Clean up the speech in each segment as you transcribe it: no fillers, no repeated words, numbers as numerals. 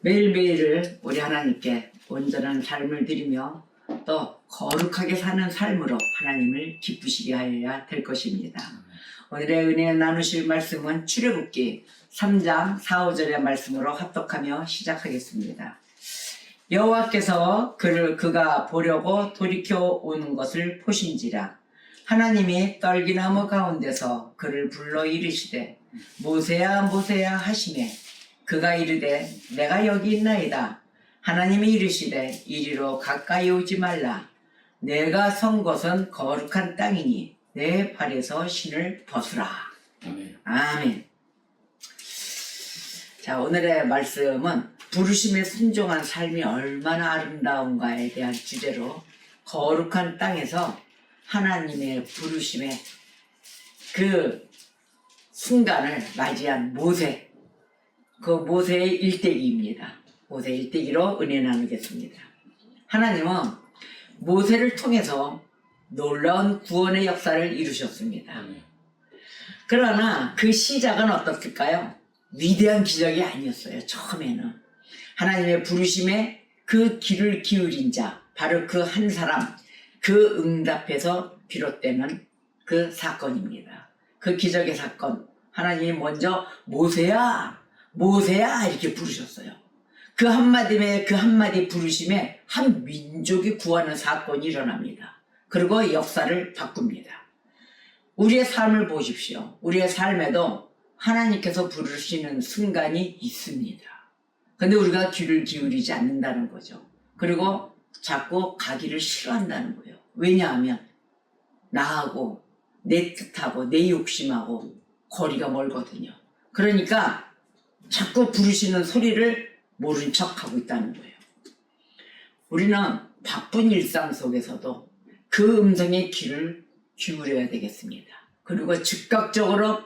매일매일을 우리 하나님께 온전한 삶을 드리며 또 거룩하게 사는 삶으로 하나님을 기쁘시게 하여야 될 것입니다. 오늘의 은혜 나누실 말씀은 출애굽기 3장 4, 5절의 말씀으로 합독하며 시작하겠습니다. 여호와께서 그가 보려고 돌이켜 오는 것을 보신지라. 하나님이 떨기나무 가운데서 그를 불러 이르시되 모세야 모세야 하시매 그가 이르되 내가 여기 있나이다. 하나님이 이르시되 이리로 가까이 오지 말라. 내가 선 것은 거룩한 땅이니 내 발에서 신을 벗으라. 아멘. 아멘. 자, 오늘의 말씀은 부르심에 순종한 삶이 얼마나 아름다운가에 대한 주제로 거룩한 땅에서 하나님의 부르심의 그 순간을 맞이한 모세, 그 모세의 일대기입니다. 모세 일대기로 은혜 나누겠습니다. 하나님은 모세를 통해서 놀라운 구원의 역사를 이루셨습니다. 그러나 그 시작은 어떻을까요? 위대한 기적이 아니었어요. 처음에는 하나님의 부르심에 그 귀를 기울인 자, 바로 그 한 사람, 그 응답에서 비롯되는 그 사건입니다. 그 기적의 사건, 하나님이 먼저 모세야 모세야 이렇게 부르셨어요. 그 한마디 부르심에 한 민족이 구하는 사건이 일어납니다. 그리고 역사를 바꿉니다. 우리의 삶을 보십시오. 우리의 삶에도 하나님께서 부르시는 순간이 있습니다. 근데 우리가 귀를 기울이지 않는다는 거죠. 그리고 자꾸 가기를 싫어한다는 거예요. 왜냐하면 나하고 내 뜻하고 내 욕심하고 거리가 멀거든요. 그러니까 자꾸 부르시는 소리를 모른 척하고 있다는 거예요. 우리는 바쁜 일상 속에서도 그 음성에 귀를 기울여야 되겠습니다. 그리고 즉각적으로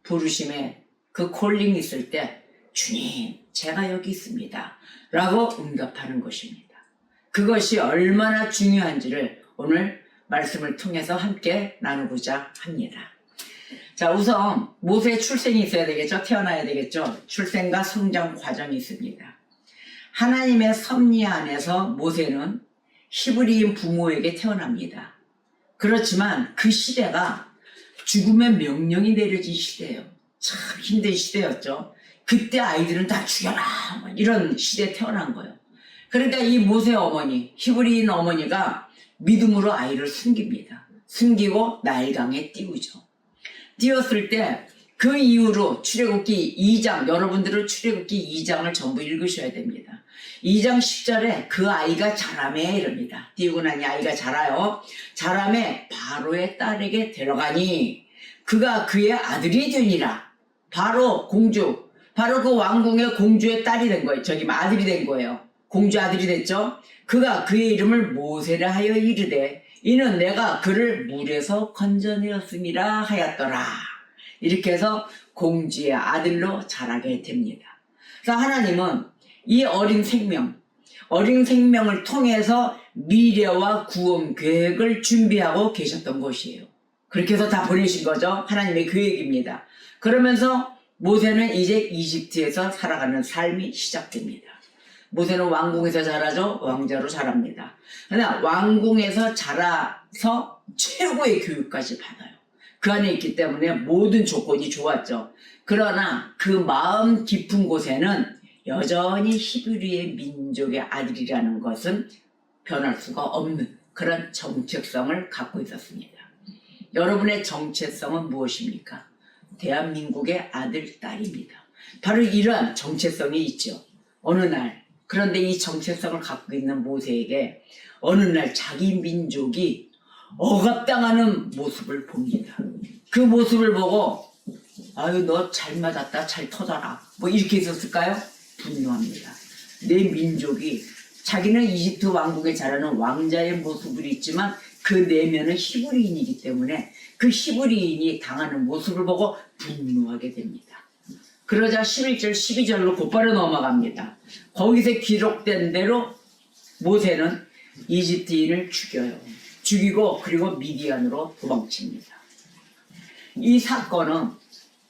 부르심에 그 콜링이 있을 때 주님 제가 여기 있습니다 라고 응답하는 것입니다. 그것이 얼마나 중요한지를 오늘 말씀을 통해서 함께 나누고자 합니다. 자, 우선 모세의 출생이 있어야 되겠죠. 태어나야 되겠죠. 출생과 성장 과정이 있습니다. 하나님의 섭리 안에서 모세는 히브리인 부모에게 태어납니다. 그렇지만 그 시대가 죽음의 명령이 내려진 시대예요. 참 힘든 시대였죠. 그때 아이들은 다 죽여라 이런 시대에 태어난 거예요. 그러니까 이 모세 어머니, 히브리인 어머니가 믿음으로 아이를 숨깁니다. 숨기고 나일강에 띄우죠. 띄웠을 때 그 이후로 출애굽기 2장, 여러분들은 출애굽기 2장을 전부 읽으셔야 됩니다. 2장 10절에 그 아이가 자라매 이럽니다. 띄우고 나니 아이가 자라요. 자라매 바로의 딸에게 데려가니 그가 그의 아들이 되니라. 바로 공주, 바로 그 왕궁의 공주의 딸이 된 거예요. 저기 아들이 된 거예요. 공주 아들이 됐죠. 그가 그의 이름을 모세라 하여 이르되 이는 내가 그를 물에서 건져내었음이라 하였더라. 이렇게 해서 공주의 아들로 자라게 됩니다. 그래서 하나님은 이 어린 생명을 통해서 미래와 구원 계획을 준비하고 계셨던 것이에요. 그렇게 해서 다 보내신 거죠. 하나님의 계획입니다. 그러면서 모세는 이제 이집트에서 살아가는 삶이 시작됩니다. 모세는 왕궁에서 자라죠. 왕자로 자랍니다. 그러나 왕궁에서 자라서 최고의 교육까지 받아요. 그 안에 있기 때문에 모든 조건이 좋았죠. 그러나 그 마음 깊은 곳에는 여전히 히브리의 민족의 아들이라는 것은 변할 수가 없는 그런 정체성을 갖고 있었습니다. 여러분의 정체성은 무엇입니까? 대한민국의 아들, 딸입니다. 바로 이러한 정체성이 있죠. 어느 날, 그런데 이 정체성을 갖고 있는 모세에게 어느 날 자기 민족이 억압당하는 모습을 봅니다. 그 모습을 보고 아유 너 잘 맞았다 잘 터져라 뭐 이렇게 있었을까요? 분노합니다. 내 민족이 자기는 이집트 왕국에 자라는 왕자의 모습을 있지만 그 내면은 히브리인이기 때문에 그 히브리인이 당하는 모습을 보고 분노하게 됩니다. 그러자 11절 12절로 곧바로 넘어갑니다. 거기서 기록된 대로 모세는 이집트인을 죽이고 그리고 미디안으로 도망칩니다. 이 사건은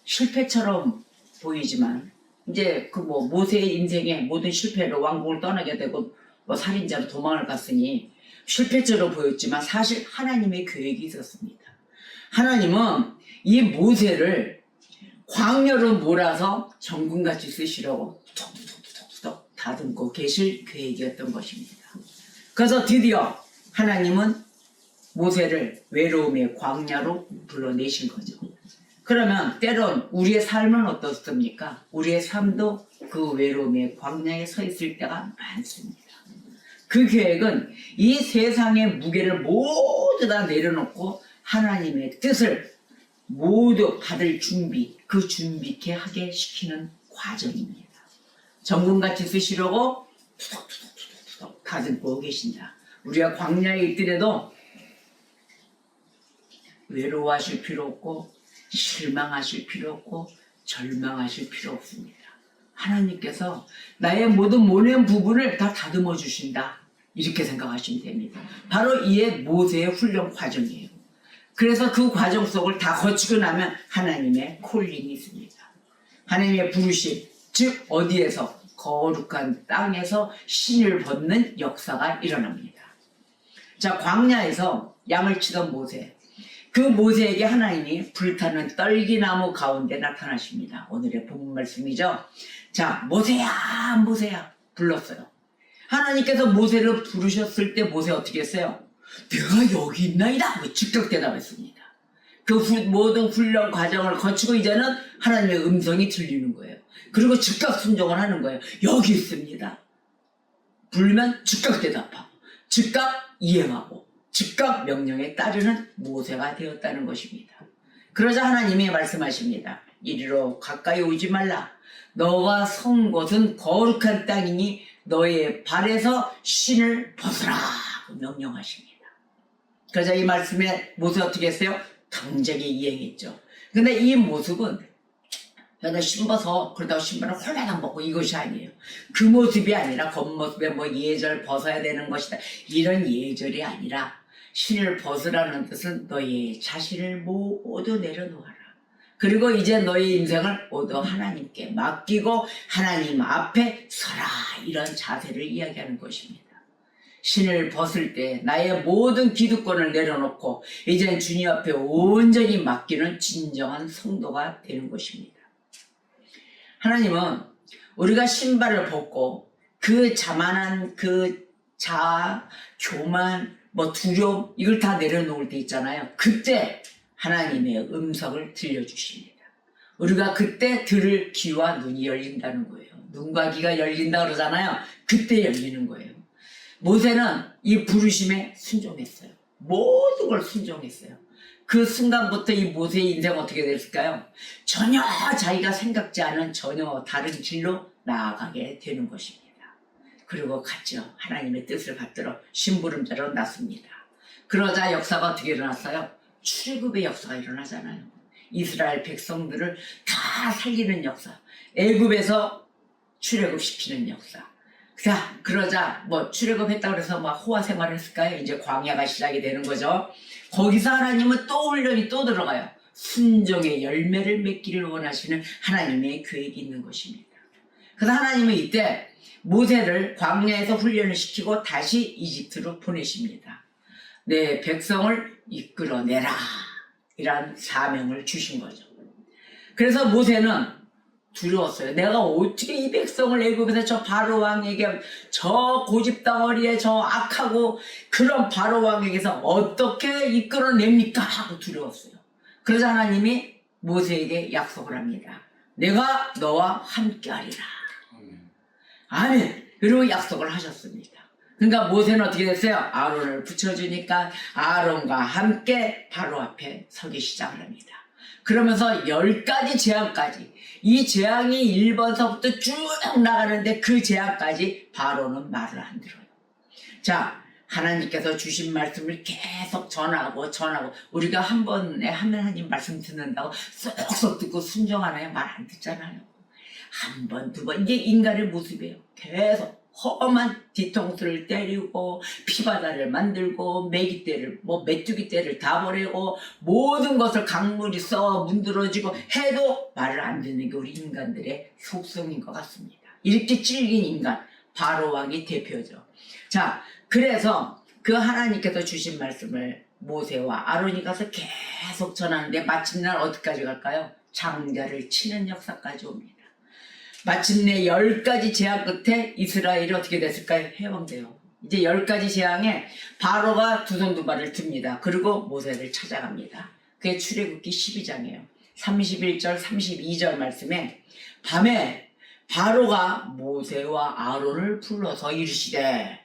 실패처럼 보이지만 이제 그 뭐 모세의 인생에 모든 실패로 왕국을 떠나게 되고 뭐 살인자로 도망을 갔으니 실패자로 보였지만 사실 하나님의 계획이 있었습니다. 하나님은 이 모세를 광야로 몰아서 정금같이 쓰시려고 톡톡톡톡 다듬고 계실 계획이었던 것입니다. 그래서 드디어 하나님은 모세를 외로움의 광야로 불러내신 거죠. 그러면 때론 우리의 삶은 어떻습니까? 우리의 삶도 그 외로움의 광야에 서 있을 때가 많습니다. 그 계획은 이 세상의 무게를 모두 다 내려놓고 하나님의 뜻을 모두 받을 준비, 그 준비케 하게 시키는 과정입니다. 정금같이 쓰시려고 투덕투덕투덕 다듬고 계신다. 우리가 광야에 있더라도 외로워하실 필요 없고 실망하실 필요 없고 절망하실 필요 없습니다. 하나님께서 나의 모든 모난 부분을 다 다듬어 주신다. 이렇게 생각하시면 됩니다. 바로 이게 모세의 훈련 과정이에요. 그래서 그 과정 속을 다 거치고 나면 하나님의 콜링이 있습니다. 하나님의 부르심, 즉 어디에서? 거룩한 땅에서 신을 벗는 역사가 일어납니다. 자, 광야에서 양을 치던 모세, 그 모세에게 하나님이 불타는 떨기나무 가운데 나타나십니다. 오늘의 본문 말씀이죠. 자, 모세야 모세야 불렀어요. 하나님께서 모세를 부르셨을 때 모세 어떻게 했어요? 내가 여기 있나이다 즉각 대답했습니다. 그 모든 훈련 과정을 거치고 이제는 하나님의 음성이 들리는 거예요. 그리고 즉각 순종을 하는 거예요. 여기 있습니다. 부르면 즉각 대답하고 즉각 이행하고 즉각 명령에 따르는 모세가 되었다는 것입니다. 그러자 하나님이 말씀하십니다. 이리로 가까이 오지 말라. 너가 선 곳은 거룩한 땅이니 너의 발에서 신을 벗으라 명령하십니다. 그러자 이 말씀에 모세 어떻게 했어요? 당장에 이행했죠. 근데 이 모습은 그냥 신벗어 그러다가 신발을 홀라당 벗고 이것이 아니에요. 그 모습이 아니라 겉모습에 뭐 예절 벗어야 되는 것이다 이런 예절이 아니라 신을 벗으라는 뜻은 너의 자신을 모두 내려놓아라. 그리고 이제 너의 인생을 모두 하나님께 맡기고 하나님 앞에 서라 이런 자세를 이야기하는 것입니다. 신을 벗을 때 나의 모든 기득권을 내려놓고 이젠 주님 앞에 온전히 맡기는 진정한 성도가 되는 것입니다. 하나님은 우리가 신발을 벗고 그 자만한 그 자아, 교만, 두려움 이걸 다 내려놓을 때 있잖아요. 그때 하나님의 음성을 들려주십니다. 우리가 그때 들을 귀와 눈이 열린다는 거예요. 눈과 귀가 열린다 그러잖아요. 그때 열리는 거예요. 모세는 이 부르심에 순종했어요. 모든 걸 순종했어요. 그 순간부터 이 모세의 인생은 어떻게 됐을까요? 전혀 자기가 생각지 않은 전혀 다른 길로 나아가게 되는 것입니다. 그리고 갔죠. 하나님의 뜻을 받들어 심부름자로 났습니다. 그러자 역사가 어떻게 일어났어요? 출애굽의 역사가 일어나잖아요. 이스라엘 백성들을 다 살리는 역사. 애굽에서 출애굽시키는 역사. 자, 그러자 출애굽했다고 해서 호화 생활을 했을까요? 이제 광야가 시작이 되는 거죠. 거기서 하나님은 또 훈련이 또 들어가요. 순종의 열매를 맺기를 원하시는 하나님의 계획이 있는 것입니다. 그래서 하나님은 이때 모세를 광야에서 훈련을 시키고 다시 이집트로 보내십니다. 내 백성을 이끌어내라 이란 사명을 주신 거죠. 그래서 모세는 두려웠어요. 내가 어떻게 이 백성을 애굽에서 저 바로 왕에게 저 고집덩어리에 저 악하고 그런 바로 왕에게서 어떻게 이끌어냅니까 하고 두려웠어요. 그러자 하나님이 모세에게 약속을 합니다. 내가 너와 함께하리라. 아멘. 그리고 약속을 하셨습니다. 그러니까 모세는 어떻게 됐어요? 아론을 붙여주니까 아론과 함께 바로 앞에 서기 시작을 합니다. 그러면서 10가지 재앙까지 이 재앙이 1번서부터 쭉 나가는데 그 재앙까지 바로는 말을 안 들어요. 자, 하나님께서 주신 말씀을 계속 전하고 우리가 한 번에 하나님 말씀 듣는다고 쏙쏙 듣고 순종하나요? 말 안 듣잖아요. 한 번, 두 번 이게 인간의 모습이에요. 계속 험한 뒤통수를 때리고 피바다를 만들고 메기떼를 메뚜기떼를 다 보내고 모든 것을 강물이 써 문드러지고 해도 말을 안 듣는 게 우리 인간들의 속성인 것 같습니다. 이렇게 찔긴 인간 바로 왕이 대표죠. 자, 그래서 그 하나님께서 주신 말씀을 모세와 아론이 가서 계속 전하는데 마침내 어디까지 갈까요? 장자를 치는 역사까지 옵니다. 마침내 10가지 재앙 끝에 이스라엘이 어떻게 됐을까요? 해방돼요. 이제 10가지 재앙에 바로가 두 손 두 발을 듭니다. 그리고 모세를 찾아갑니다. 그게 출애굽기 12장이에요. 31절 32절 말씀에 밤에 바로가 모세와 아론을 불러서 이르되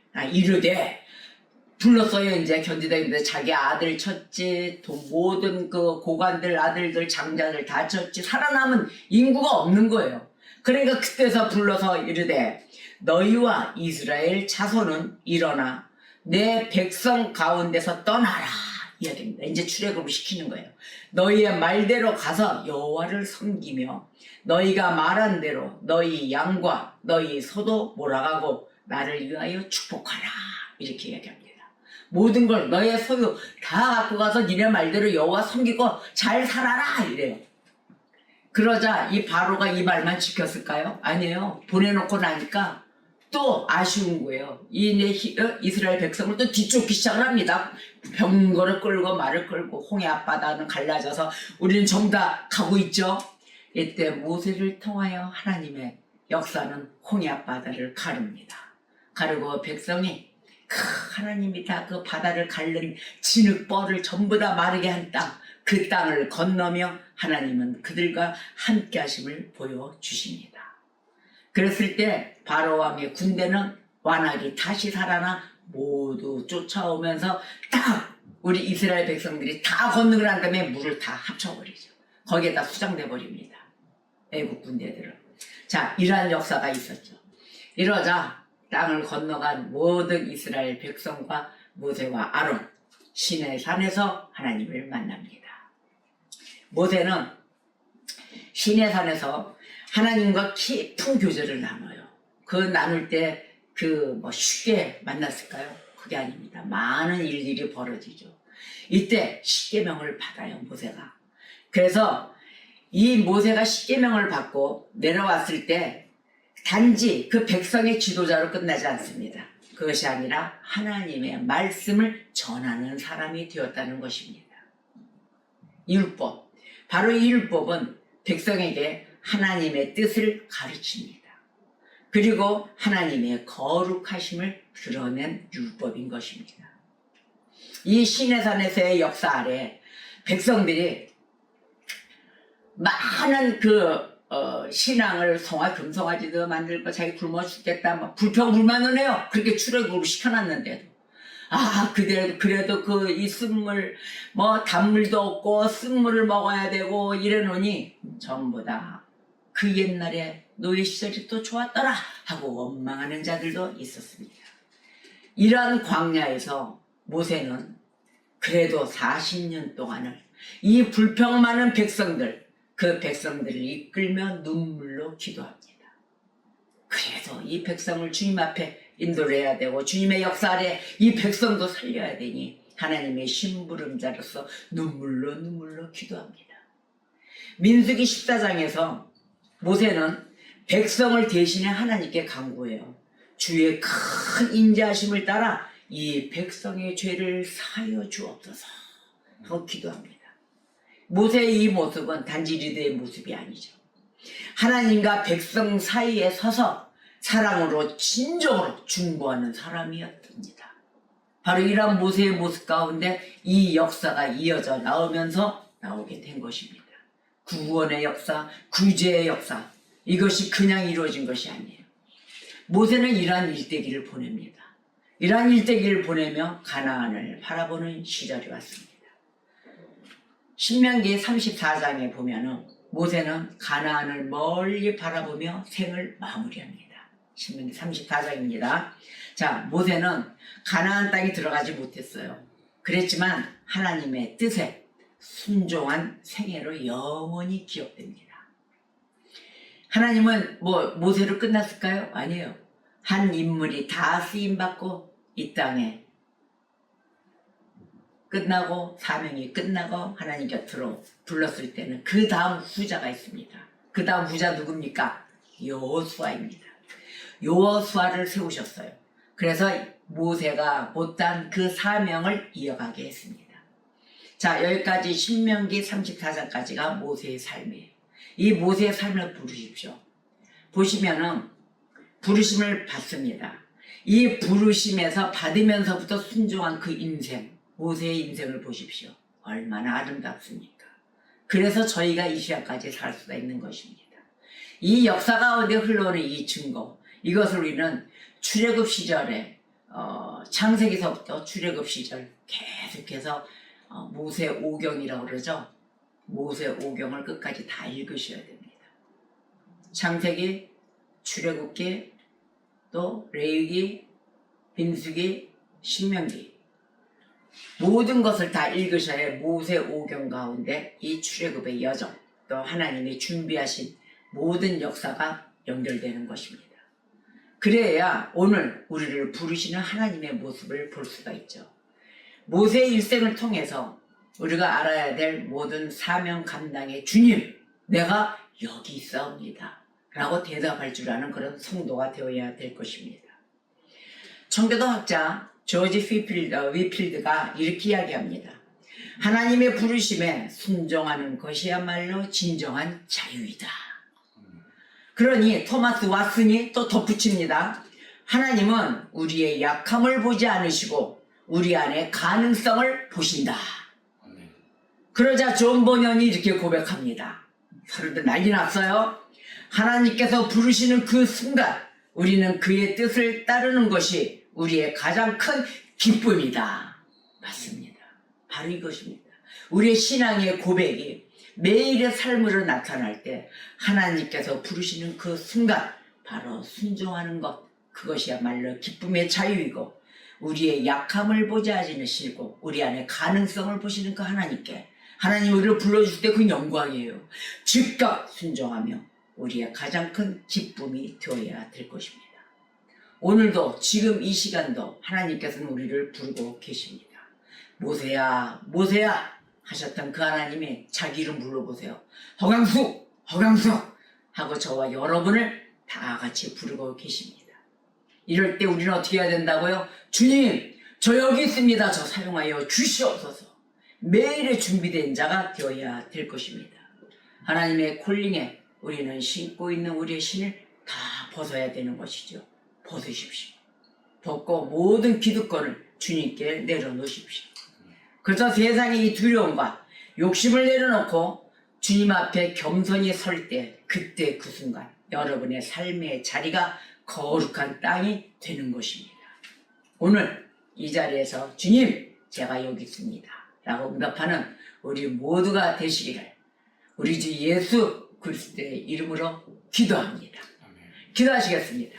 불렀어요. 이제 견디다 힘든데 자기 아들 쳤지, 모든 그 고관들 아들들 장자들 다 쳤지, 살아남은 인구가 없는 거예요. 그러니까 그때서 불러서 이르되 너희와 이스라엘 자손은 일어나 내 백성 가운데서 떠나라 이야기입니다. 이제 출애굽을 시키는 거예요. 너희의 말대로 가서 여호와를 섬기며 너희가 말한 대로 너희 양과 너희 소도 몰아가고 나를 위하여 축복하라 이렇게 이야기합니다. 모든 걸 너의 소유 다 갖고 가서 니네 말대로 여호와 섬기고 잘 살아라 이래요. 그러자 이 바로가 이 말만 지켰을까요? 아니에요. 보내놓고 나니까 또 아쉬운 거예요. 이스라엘 백성을 또 뒤쫓기 시작을 합니다. 병거를 끌고 말을 끌고 홍해 앞바다는 갈라져서 우리는 전부 다 가고 있죠. 이때 모세를 통하여 하나님의 역사는 홍해 앞바다를 가릅니다. 가르고 백성이 하나님이 다 그 바다를 가른 진흙벌을 전부 다 마르게 한 땅, 그 땅을 건너며 하나님은 그들과 함께 하심을 보여주십니다. 그랬을 때 바로 왕의 군대는 완악이 다시 살아나 모두 쫓아오면서 딱 우리 이스라엘 백성들이 다 건너고 난 다음에 물을 다 합쳐버리죠. 거기에다 수장돼 버립니다. 애국 군대들은. 자, 이러한 역사가 있었죠. 이러자 땅을 건너간 모든 이스라엘 백성과 모세와 아론 시내 산에서 하나님을 만납니다. 모세는 시내 산에서 하나님과 깊은 교제를 나눠요. 그 나눌 때 쉽게 만났을까요? 그게 아닙니다. 많은 일들이 벌어지죠. 이때 십계명을 받아요, 모세가. 그래서 이 모세가 십계명을 받고 내려왔을 때 단지 그 백성의 지도자로 끝나지 않습니다. 그것이 아니라 하나님의 말씀을 전하는 사람이 되었다는 것입니다. 율법. 바로 이 율법은 백성에게 하나님의 뜻을 가르칩니다. 그리고 하나님의 거룩하심을 드러낸 율법인 것입니다. 이 시내산에서의 역사 아래 백성들이 많은 신앙을 금송아지도 만들고 자기 굶어 죽겠다 불평불만을 해요. 그렇게 출애굽을 시켜놨는데도 그래도 이 쓴물 단물도 없고 쓴물을 먹어야 되고 이래놓으니 전부 다 그 옛날에 노예 시절이 또 좋았더라 하고 원망하는 자들도 있었습니다. 이러한 광야에서 모세는 그래도 40년 동안을 이 불평 많은 백성들, 그 백성들을 이끌며 눈물로 기도합니다. 그래도 이 백성을 주님 앞에 인도를 해야 되고 주님의 역사 아래 이 백성도 살려야 되니 하나님의 심부름자로서 눈물로 기도합니다. 민수기 14장에서 모세는 백성을 대신해 하나님께 간구해요. 주의 큰 인자하심을 따라 이 백성의 죄를 사하여 주옵소서 하고 기도합니다. 모세의 이 모습은 단지 리더의 모습이 아니죠. 하나님과 백성 사이에 서서 사랑으로 진정으로 중보하는 사람이었습니다. 바로 이러한 모세의 모습 가운데 이 역사가 이어져 나오게 된 것입니다. 구원의 역사, 구제의 역사, 이것이 그냥 이루어진 것이 아니에요. 모세는 이러한 일대기를 보냅니다. 이러한 일대기를 보내며 가나안을 바라보는 시절이 왔습니다. 신명기 34장에 보면은 모세는 가나안을 멀리 바라보며 생을 마무리합니다. 신명기 34장입니다. 자, 모세는 가나안 땅에 들어가지 못했어요. 그랬지만 하나님의 뜻에 순종한 생애로 영원히 기억됩니다. 하나님은 모세로 끝났을까요? 아니에요. 한 인물이 다 쓰임받고 이 땅에 끝나고 사명이 끝나고 하나님 곁으로 불렀을 때는 그 다음 후자가 있습니다. 그 다음 후자 누굽니까? 여호수아입니다. 여호수아를 세우셨어요. 그래서 모세가 못한 그 사명을 이어가게 했습니다. 자, 여기까지 신명기 34장까지가 모세의 삶이에요. 이 모세의 삶을 부르십시오. 보시면은 부르심을 받습니다. 이 부르심에서 받으면서부터 순종한 그 인생, 모세의 인생을 보십시오. 얼마나 아름답습니까? 그래서 저희가 이 시간까지 살 수가 있는 것입니다. 이 역사 가운데 흘러오는 이 증거, 이것을 우리는 출애굽 시절에 창세기서부터 출애굽 시절 계속해서 모세 오경이라고 그러죠. 모세 오경을 끝까지 다 읽으셔야 됩니다. 창세기, 출애굽기, 또 레위기, 민수기, 신명기 모든 것을 다 읽으셔야 모세 오경 가운데 이 출애굽의 여정, 또 하나님이 준비하신 모든 역사가 연결되는 것입니다. 그래야 오늘 우리를 부르시는 하나님의 모습을 볼 수가 있죠. 모세의 일생을 통해서 우리가 알아야 될 모든 사명 감당의 주님, 내가 여기 있사옵니다 라고 대답할 줄 아는 그런 성도가 되어야 될 것입니다. 청교도학자 조지 위필드가 이렇게 이야기합니다. 하나님의 부르심에 순종하는 것이야말로 진정한 자유이다. 그러니 토마스 왓슨이 또 덧붙입니다. 하나님은 우리의 약함을 보지 않으시고 우리 안에 가능성을 보신다. 그러자 존 버년이 이렇게 고백합니다. 사람들 난리 났어요. 하나님께서 부르시는 그 순간 우리는 그의 뜻을 따르는 것이 우리의 가장 큰 기쁨이다. 맞습니다. 바로 이것입니다. 우리의 신앙의 고백이 매일의 삶으로 나타날 때 하나님께서 부르시는 그 순간 바로 순종하는 것, 그것이야말로 기쁨의 자유이고 우리의 약함을 보지 않으시고 우리 안에 가능성을 보시는 그 하나님께 하나님 우리를 불러주실 때 그 영광이에요. 즉각 순종하며 우리의 가장 큰 기쁨이 되어야 될 것입니다. 오늘도 지금 이 시간도 하나님께서는 우리를 부르고 계십니다. 모세야 모세야 하셨던 그 하나님이 자기 이름 불러보세요. 허강수 허강수 하고 저와 여러분을 다 같이 부르고 계십니다. 이럴 때 우리는 어떻게 해야 된다고요? 주님 저 여기 있습니다. 저 사용하여 주시옵소서. 매일의 준비된 자가 되어야 될 것입니다. 하나님의 콜링에 우리는 신고 있는 우리의 신을 다 벗어야 되는 것이죠. 벗으십시오. 벗고 모든 기득권을 주님께 내려놓으십시오. 그래서 세상의 이 두려움과 욕심을 내려놓고 주님 앞에 겸손히 설 때 그때 그 순간 여러분의 삶의 자리가 거룩한 땅이 되는 것입니다. 오늘 이 자리에서 주님 제가 여기 있습니다 라고 응답하는 우리 모두가 되시기를 우리 주 예수 그리스도의 이름으로 기도합니다. 기도하시겠습니다.